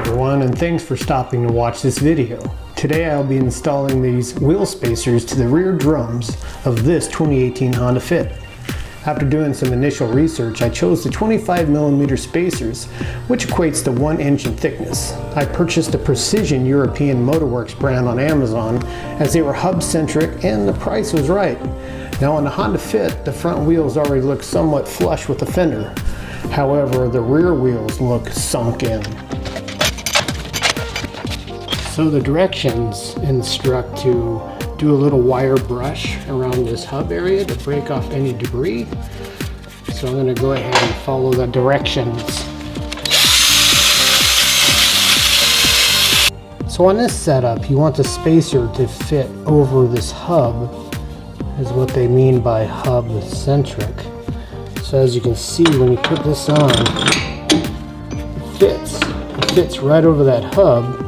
everyone, and thanks for stopping to watch this video. Today I'll be installing these wheel spacers to the rear drums of this 2018 Honda Fit. After doing some initial research, I chose the 25mm spacers, which equates to 1 inch in thickness. I purchased a Precision European Motorworks brand on Amazon as they were hub-centric and the price was right. Now on the Honda Fit, the front wheels already look somewhat flush with the fender. However, the rear wheels look sunk in. So the directions instruct to do a little wire brush around this hub area to break off any debris. So I'm going to go ahead and follow the directions. So on this setup, you want the spacer to fit over this hub, is what they mean by hub-centric. So as you can see, when you put this on, it fits right over that hub,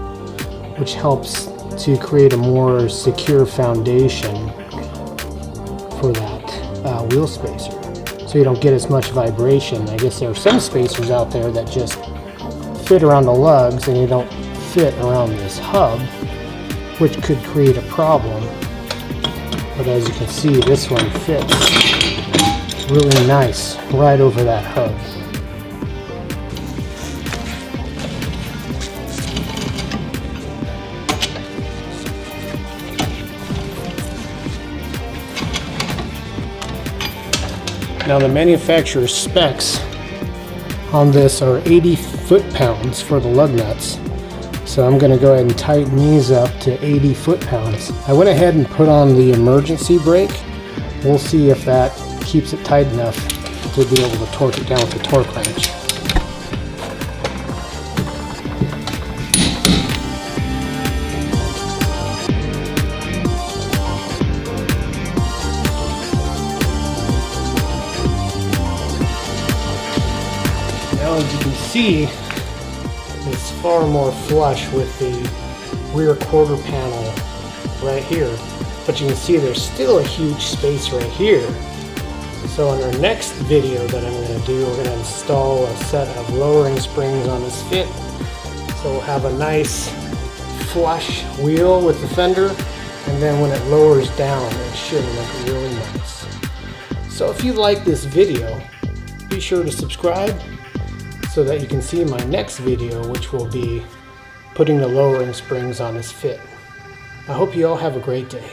which helps to create a more secure foundation for that wheel spacer, so you don't get as much vibration. I guess there are some spacers out there that just fit around the lugs and they don't fit around this hub, which could create a problem. But as you can see, this one fits really nice right over that hub. Now the manufacturer's specs on this are 80 foot-pounds for the lug nuts. So I'm going to go ahead and tighten these up to 80 foot-pounds. I went ahead and put on the emergency brake. We'll see if that keeps it tight enough to be able to torque it down with the torque wrench. Now as you can see, it's far more flush with the rear quarter panel right here. But you can see there's still a huge space right here. So in our next video that I'm going to do, we're going to install a set of lowering springs on this Fit. So we'll have a nice flush wheel with the fender, and then when it lowers down, it should look really nice. So if you like this video, be sure to subscribe so that you can see my next video, which will be putting the lowering springs on this Fit. I hope you all have a great day.